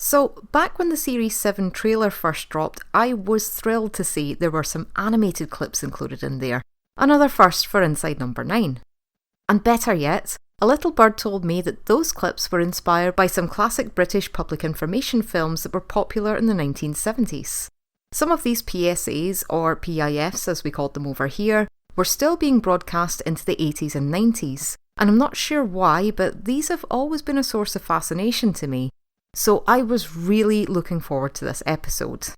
So, back when the Series 7 trailer first dropped, I was thrilled to see there were some animated clips included in there. Another first for Inside Number 9. And better yet, a little bird told me that those clips were inspired by some classic British public information films that were popular in the 1970s. Some of these PSAs, or PIFs as we called them over here, were still being broadcast into the 80s and 90s, and I'm not sure why, but these have always been a source of fascination to me. So I was really looking forward to this episode.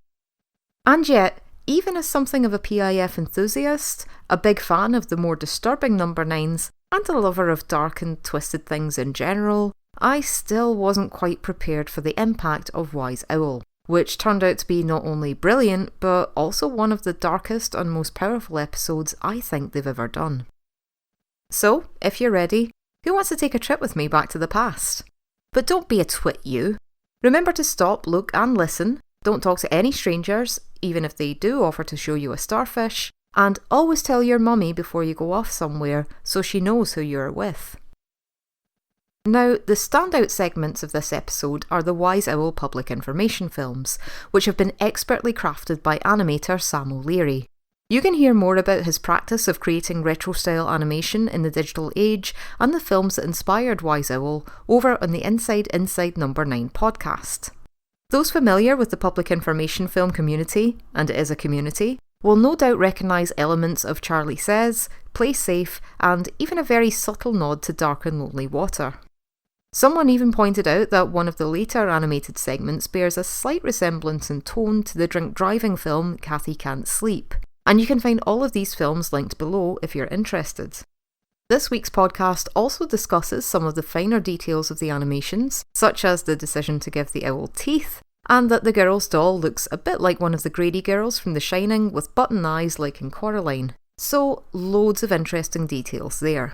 And yet, even as something of a PIF enthusiast, a big fan of the more disturbing number 9s, and a lover of dark and twisted things in general, I still wasn't quite prepared for the impact of Wise Owl, which turned out to be not only brilliant, but also one of the darkest and most powerful episodes I think they've ever done. So, if you're ready, who wants to take a trip with me back to the past? But don't be a twit-you. Remember to stop, look and listen, don't talk to any strangers, even if they do offer to show you a starfish, and always tell your mummy before you go off somewhere so she knows who you're with. Now, the standout segments of this episode are the Wise Owl public information films, which have been expertly crafted by animator Sam O'Leary. You can hear more about his practice of creating retro-style animation in the digital age and the films that inspired Wise Owl over on the Inside Number 9 podcast. Those familiar with the public information film community, and it is a community, will no doubt recognise elements of Charlie Says, Play Safe, and even a very subtle nod to Dark and Lonely Water. Someone even pointed out that one of the later animated segments bears a slight resemblance in tone to the drink driving film Cathy Can't Sleep. And you can find all of these films linked below if you're interested. This week's podcast also discusses some of the finer details of the animations, such as the decision to give the owl teeth, and that the girl's doll looks a bit like one of the Grady girls from The Shining with button eyes like in Coraline. So, loads of interesting details there.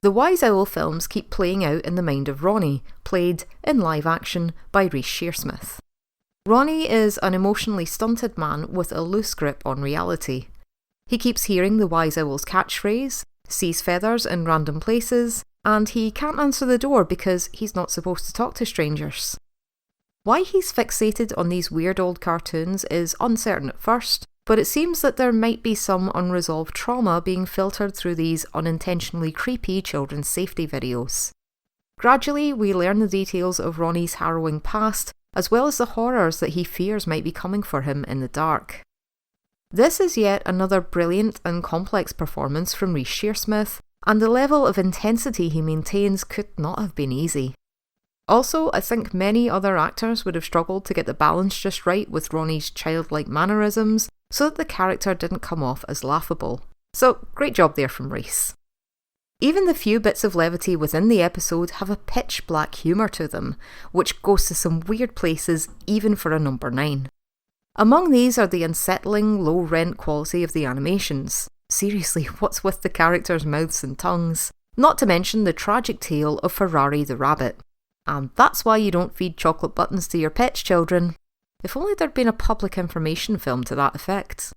The Wise Owl films keep playing out in the mind of Ronnie, played, in live action, by Reece Shearsmith. Ronnie is an emotionally stunted man with a loose grip on reality. He keeps hearing the Wise Owl's catchphrase, sees feathers in random places, and he can't answer the door because he's not supposed to talk to strangers. Why he's fixated on these weird old cartoons is uncertain at first, but it seems that there might be some unresolved trauma being filtered through these unintentionally creepy children's safety videos. Gradually, we learn the details of Ronnie's harrowing past, as well as the horrors that he fears might be coming for him in the dark. This is yet another brilliant and complex performance from Reece Shearsmith, and the level of intensity he maintains could not have been easy. Also, I think many other actors would have struggled to get the balance just right with Ronnie's childlike mannerisms, so that the character didn't come off as laughable. So, great job there from Reece. Even the few bits of levity within the episode have a pitch black humour to them, which goes to some weird places even for a number 9. Among these are the unsettling, low-rent quality of the animations. Seriously, what's with the characters' mouths and tongues? Not to mention the tragic tale of Ferrari the rabbit. And that's why you don't feed chocolate buttons to your pets, children. If only there'd been a public information film to that effect.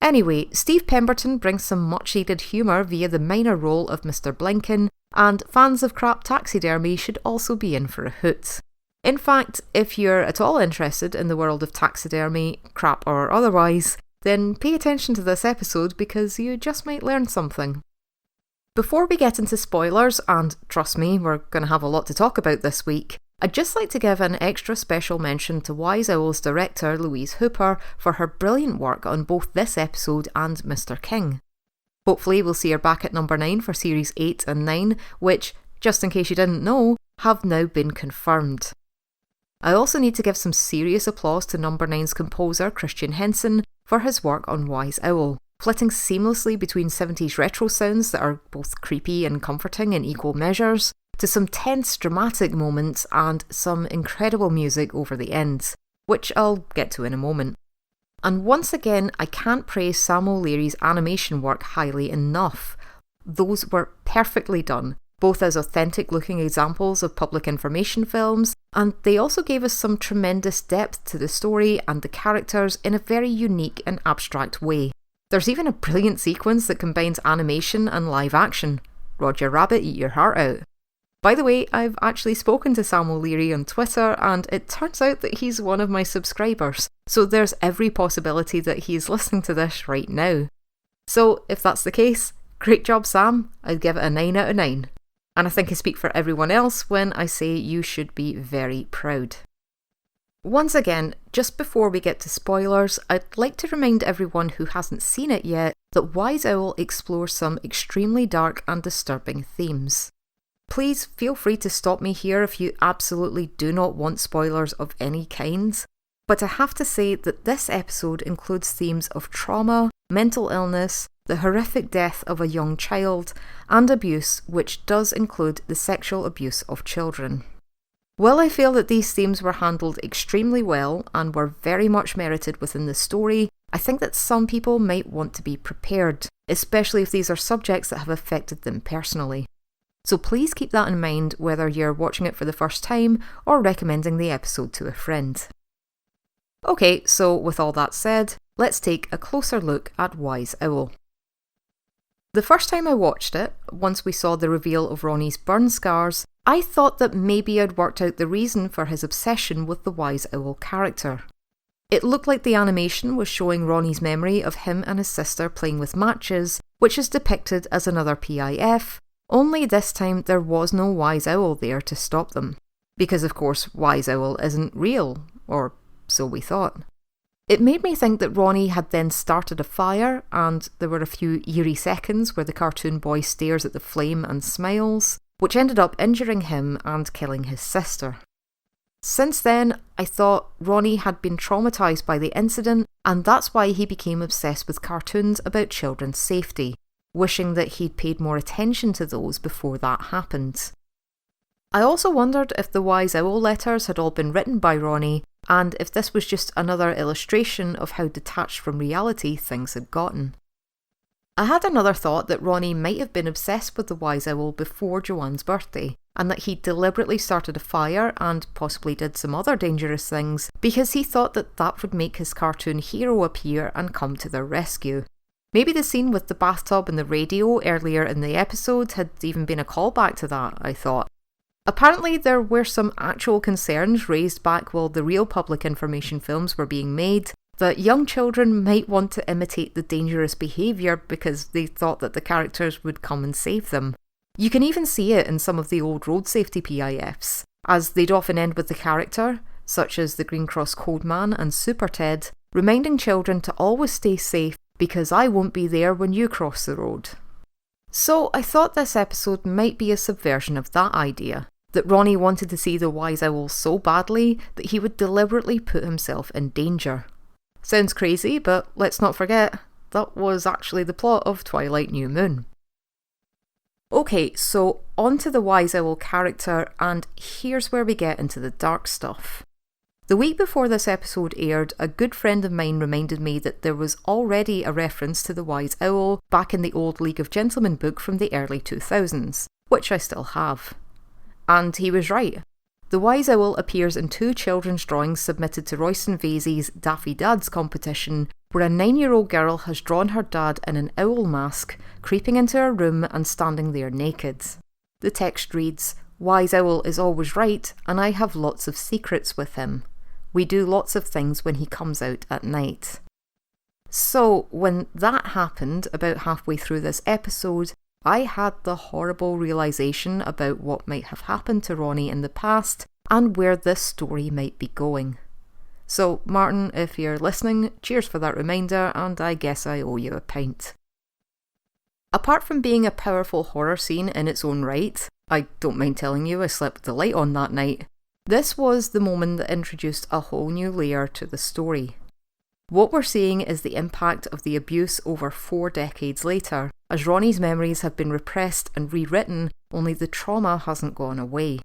Anyway, Steve Pemberton brings some much-needed humour via the minor role of Mr. Blinken, and fans of crap taxidermy should also be in for a hoot. In fact, if you're at all interested in the world of taxidermy, crap or otherwise, then pay attention to this episode because you just might learn something. Before we get into spoilers, and trust me, we're going to have a lot to talk about this week, I'd just like to give an extra special mention to Wise Owl's director Louise Hooper for her brilliant work on both this episode and Mr. King. Hopefully we'll see her back at number 9 for series 8 and 9, which, just in case you didn't know, have now been confirmed. I also need to give some serious applause to number 9's composer Christian Henson for his work on Wise Owl, flitting seamlessly between 70s retro sounds that are both creepy and comforting in equal measures, to some tense dramatic moments and some incredible music over the ends, which I'll get to in a moment. And once again, I can't praise Sam O'Leary's animation work highly enough. Those were perfectly done, both as authentic looking examples of public information films, and they also gave us some tremendous depth to the story and the characters in a very unique and abstract way. There's even a brilliant sequence that combines animation and live action. Roger Rabbit, eat your heart out. By the way, I've actually spoken to Sam O'Leary on Twitter, and it turns out that he's one of my subscribers, so there's every possibility that he's listening to this right now. So, if that's the case, great job, Sam. I'd give it a 9 out of 9. And I think I speak for everyone else when I say you should be very proud. Once again, just before we get to spoilers, I'd like to remind everyone who hasn't seen it yet that Wise Owl explores some extremely dark and disturbing themes. Please feel free to stop me here if you absolutely do not want spoilers of any kind, but I have to say that this episode includes themes of trauma, mental illness, the horrific death of a young child, and abuse, which does include the sexual abuse of children. While I feel that these themes were handled extremely well and were very much merited within the story, I think that some people might want to be prepared, especially if these are subjects that have affected them personally. So please keep that in mind whether you're watching it for the first time or recommending the episode to a friend. Okay, so with all that said, let's take a closer look at Wise Owl. The first time I watched it, once we saw the reveal of Ronnie's burn scars, I thought that maybe I'd worked out the reason for his obsession with the Wise Owl character. It looked like the animation was showing Ronnie's memory of him and his sister playing with matches, which is depicted as another PIF, only this time there was no Wise Owl there to stop them. Because of course Wise Owl isn't real, or so we thought. It made me think that Ronnie had then started a fire, and there were a few eerie seconds where the cartoon boy stares at the flame and smiles, which ended up injuring him and killing his sister. Since then, I thought Ronnie had been traumatised by the incident, and that's why he became obsessed with cartoons about children's safety, wishing that he'd paid more attention to those before that happened. I also wondered if the Wise Owl letters had all been written by Ronnie, and if this was just another illustration of how detached from reality things had gotten. I had another thought that Ronnie might have been obsessed with the Wise Owl before Joanne's birthday, and that he deliberately started a fire and possibly did some other dangerous things because he thought that that would make his cartoon hero appear and come to their rescue. Maybe the scene with the bathtub and the radio earlier in the episode had even been a callback to that, I thought. Apparently there were some actual concerns raised back while the real public information films were being made, that young children might want to imitate the dangerous behaviour because they thought that the characters would come and save them. You can even see it in some of the old road safety PIFs, as they'd often end with the character, such as the Green Cross Codeman and Super Ted, reminding children to always stay safe because I won't be there when you cross the road. So I thought this episode might be a subversion of that idea, that Ronnie wanted to see the Wise Owl so badly that he would deliberately put himself in danger. Sounds crazy, but let's not forget, that was actually the plot of Twilight New Moon. Okay, so on to the Wise Owl character, and here's where we get into the dark stuff. The week before this episode aired, a good friend of mine reminded me that there was already a reference to the Wise Owl back in the old League of Gentlemen book from the early 2000s, which I still have. And he was right. The Wise Owl appears in 2 children's drawings submitted to Royston Vasey's Daffy Dads competition, where a 9-year-old girl has drawn her dad in an owl mask, creeping into her room and standing there naked. The text reads, "Wise Owl is always right, and I have lots of secrets with him. We do lots of things when he comes out at night." So, when that happened about halfway through this episode, I had the horrible realisation about what might have happened to Ronnie in the past and where this story might be going. So, Martin, if you're listening, cheers for that reminder, and I guess I owe you a pint. Apart from being a powerful horror scene in its own right, I don't mind telling you I slept with the light on that night, this was the moment that introduced a whole new layer to the story. What we're seeing is the impact of the abuse over 4 decades later, as Ronnie's memories have been repressed and rewritten, only the trauma hasn't gone away.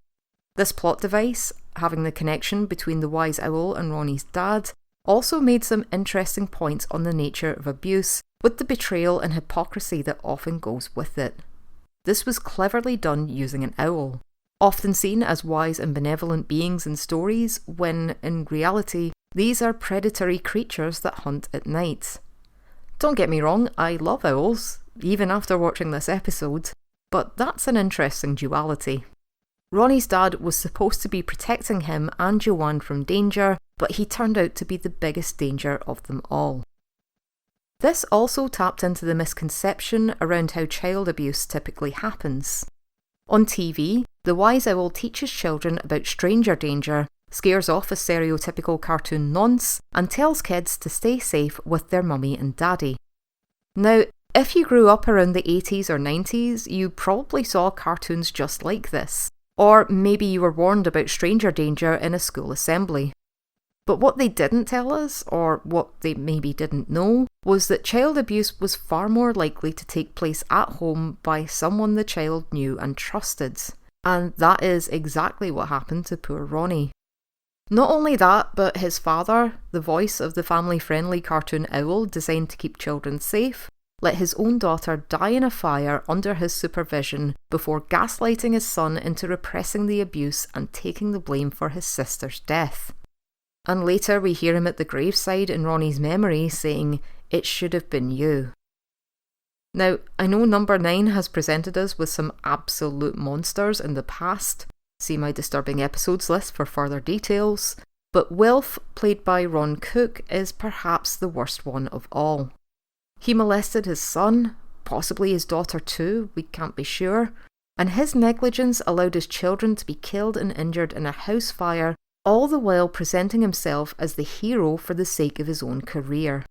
This plot device, having the connection between the Wise Owl and Ronnie's dad, also made some interesting points on the nature of abuse, with the betrayal and hypocrisy that often goes with it. This was cleverly done using an owl, often seen as wise and benevolent beings in stories, when, in reality, these are predatory creatures that hunt at night. Don't get me wrong, I love owls, even after watching this episode, but that's an interesting duality. Ronnie's dad was supposed to be protecting him and Joanne from danger, but he turned out to be the biggest danger of them all. This also tapped into the misconception around how child abuse typically happens. On TV, the wise owl teaches children about stranger danger, scares off a stereotypical cartoon nonce, and tells kids to stay safe with their mummy and daddy. Now, if you grew up around the 80s or 90s, you probably saw cartoons just like this, or maybe you were warned about stranger danger in a school assembly. But what they didn't tell us, or what they maybe didn't know, was that child abuse was far more likely to take place at home by someone the child knew and trusted. And that is exactly what happened to poor Ronnie. Not only that, but his father, the voice of the family-friendly cartoon owl designed to keep children safe, let his own daughter die in a fire under his supervision before gaslighting his son into repressing the abuse and taking the blame for his sister's death. And later we hear him at the graveside in Ronnie's memory saying, "It should have been you." Now, I know number 9 has presented us with some absolute monsters in the past. See my disturbing episodes list for further details. But Wilf, played by Ron Cook, is perhaps the worst one of all. He molested his son, possibly his daughter too, we can't be sure, and his negligence allowed his children to be killed and injured in a house fire, all the while presenting himself as the hero for the sake of his own career.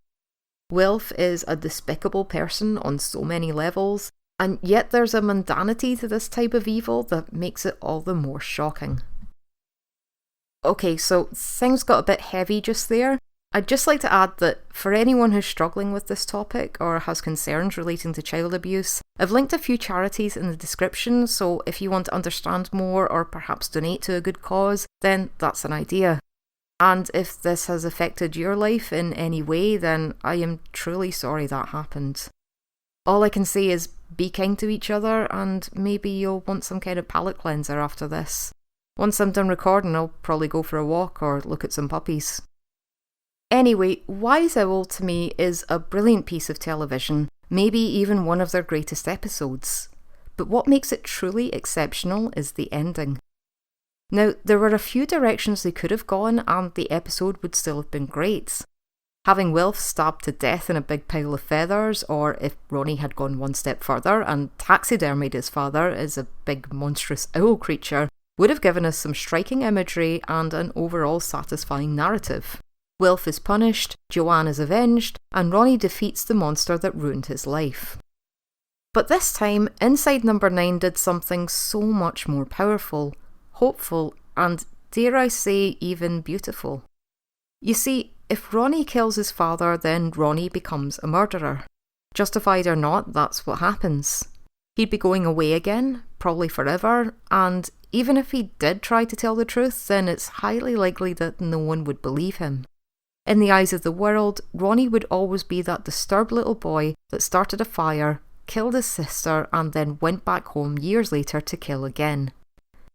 Wilf is a despicable person on so many levels, and yet there's a mundanity to this type of evil that makes it all the more shocking. Okay, so things got a bit heavy just there. I'd just like to add that for anyone who's struggling with this topic or has concerns relating to child abuse, I've linked a few charities in the description, so if you want to understand more or perhaps donate to a good cause, then that's an idea. And if this has affected your life in any way, then I am truly sorry that happened. All I can say is be kind to each other, and maybe you'll want some kind of palate cleanser after this. Once I'm done recording, I'll probably go for a walk or look at some puppies. Anyway, Wise Owl to me is a brilliant piece of television, maybe even one of their greatest episodes. But what makes it truly exceptional is the ending. Now, there were a few directions they could have gone and the episode would still have been great. Having Wilf stabbed to death in a big pile of feathers, or if Ronnie had gone one step further and taxidermied his father as a big monstrous owl creature, would have given us some striking imagery and an overall satisfying narrative. Wilf is punished, Joanne is avenged, and Ronnie defeats the monster that ruined his life. But this time, Inside Number 9 did something so much more powerful, hopeful, and, dare I say, even beautiful. You see, if Ronnie kills his father, then Ronnie becomes a murderer. Justified or not, that's what happens. He'd be going away again, probably forever, and even if he did try to tell the truth, then it's highly likely that no one would believe him. In the eyes of the world, Ronnie would always be that disturbed little boy that started a fire, killed his sister, and then went back home years later to kill again.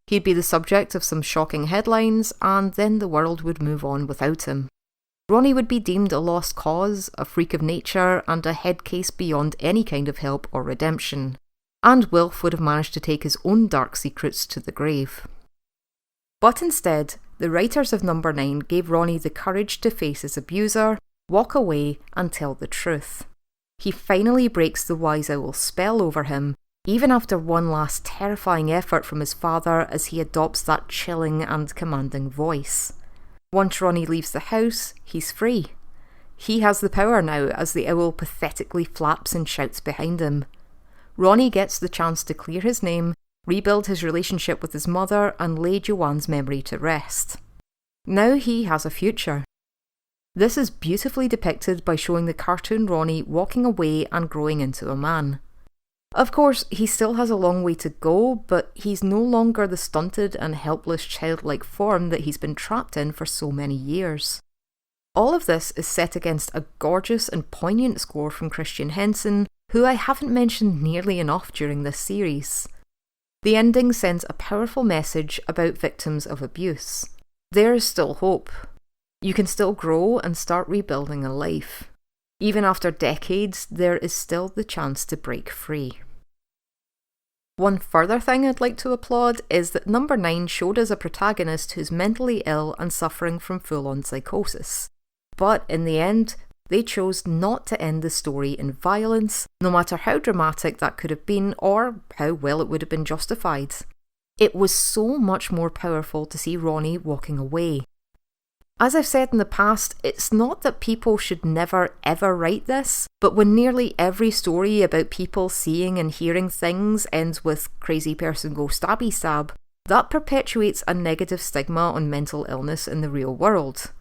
He'd be the subject of some shocking headlines, and then the world would move on without him. Ronnie would be deemed a lost cause, a freak of nature, and a head case beyond any kind of help or redemption. And Wilf would have managed to take his own dark secrets to the grave. But instead, the writers of Number 9 gave Ronnie the courage to face his abuser, walk away, and tell the truth. He finally breaks the Wise Owl's spell over him, even after one last terrifying effort from his father as he adopts that chilling and commanding voice. Once Ronnie leaves the house, he's free. He has the power now as the owl pathetically flaps and shouts behind him. Ronnie gets the chance to clear his name, rebuild his relationship with his mother, and lay Joanne's memory to rest. Now he has a future. This is beautifully depicted by showing the cartoon Ronnie walking away and growing into a man. Of course, he still has a long way to go, but he's no longer the stunted and helpless childlike form that he's been trapped in for so many years. All of this is set against a gorgeous and poignant score from Christian Henson, who I haven't mentioned nearly enough during this series. The ending sends a powerful message about victims of abuse. There is still hope. You can still grow and start rebuilding a life. Even after decades, there is still the chance to break free. One further thing I'd like to applaud is that number 9 showed us a protagonist who's mentally ill and suffering from full-on psychosis. But in the end, they chose not to end the story in violence, no matter how dramatic that could have been or how well it would have been justified. It was so much more powerful to see Ronnie walking away. As I've said in the past, it's not that people should never ever write this, but when nearly every story about people seeing and hearing things ends with crazy person go stabby stab, that perpetuates a negative stigma on mental illness in the real world.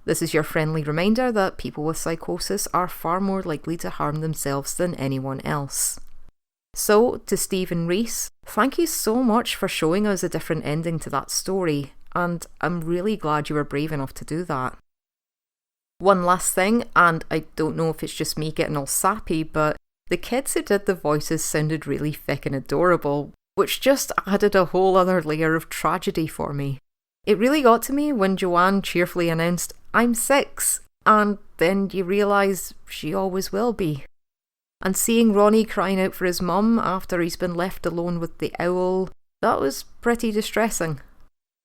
This is your friendly reminder that people with psychosis are far more likely to harm themselves than anyone else. So, to Stephen Rees, thank you so much for showing us a different ending to that story, and I'm really glad you were brave enough to do that. One last thing, and I don't know if it's just me getting all sappy, but the kids who did the voices sounded really thick and adorable, which just added a whole other layer of tragedy for me. It really got to me when Joanne cheerfully announced, "I'm 6, and then you realise she always will be. And seeing Ronnie crying out for his mum after he's been left alone with the owl, that was pretty distressing.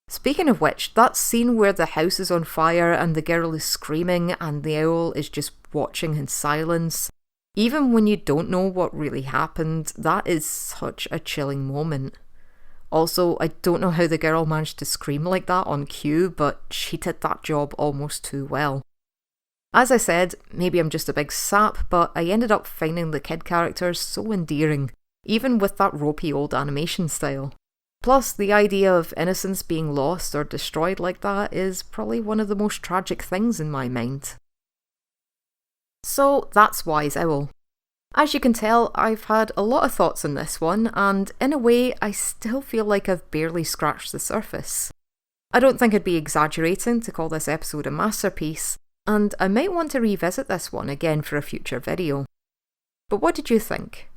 Speaking of which, that scene where the house is on fire and the girl is screaming and the owl is just watching in silence, even when you don't know what really happened, that is such a chilling moment. Also, I don't know how the girl managed to scream like that on cue, but she did that job almost too well. As I said, maybe I'm just a big sap, but I ended up finding the kid characters so endearing, even with that ropey old animation style. Plus, the idea of innocence being lost or destroyed like that is probably one of the most tragic things in my mind. So that's Wise Owl. As you can tell, I've had a lot of thoughts on this one, and in a way, I still feel like I've barely scratched the surface. I don't think I'd be exaggerating to call this episode a masterpiece, and I might want to revisit this one again for a future video. But what did you think?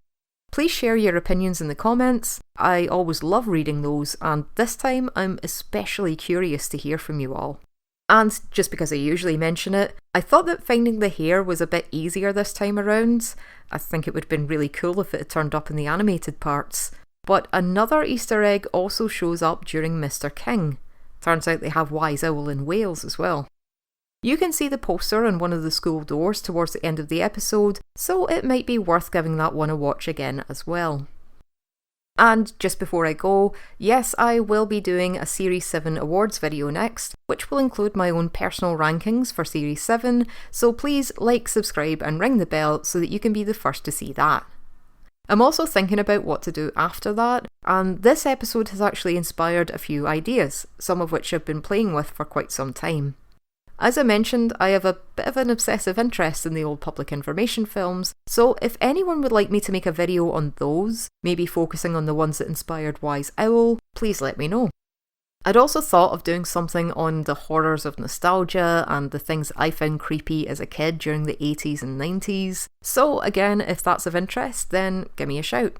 Please share your opinions in the comments. I always love reading those, and this time I'm especially curious to hear from you all. And just because I usually mention it, I thought that finding the hare was a bit easier this time around. I think it would have been really cool if it had turned up in the animated parts. But another Easter egg also shows up during Mr. King. Turns out they have Wise Owl in Wales as well. You can see the poster on one of the school doors towards the end of the episode, so it might be worth giving that one a watch again as well. And just before I go, yes, I will be doing a Series 7 awards video next, which will include my own personal rankings for Series 7, so please like, subscribe and ring the bell so that you can be the first to see that. I'm also thinking about what to do after that, and this episode has actually inspired a few ideas, some of which I've been playing with for quite some time. As I mentioned, I have a bit of an obsessive interest in the old public information films, so if anyone would like me to make a video on those, maybe focusing on the ones that inspired Wise Owl, please let me know. I'd also thought of doing something on the horrors of nostalgia and the things I found creepy as a kid during the 80s and 90s, so again, if that's of interest, then give me a shout.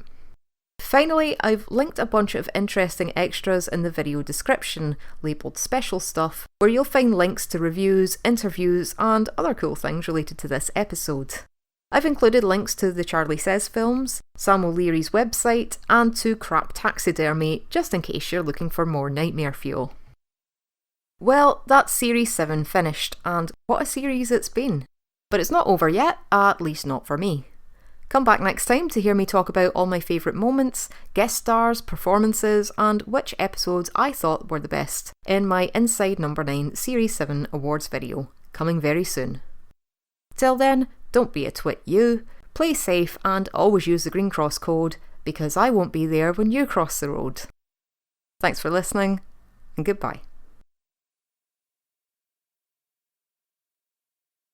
Finally, I've linked a bunch of interesting extras in the video description, labelled special stuff, where you'll find links to reviews, interviews and other cool things related to this episode. I've included links to the Charlie Says films, Sam O'Leary's website, and to Crap Taxidermy, just in case you're looking for more nightmare fuel. Well, that's Series 7 finished, and what a series it's been. But it's not over yet, at least not for me. Come back next time to hear me talk about all my favourite moments, guest stars, performances, and which episodes I thought were the best in my Inside Number 9 Series 7 awards video, coming very soon. Till then, don't be a twit-you, play safe and always use the Green Cross code, because I won't be there when you cross the road. Thanks for listening, and goodbye.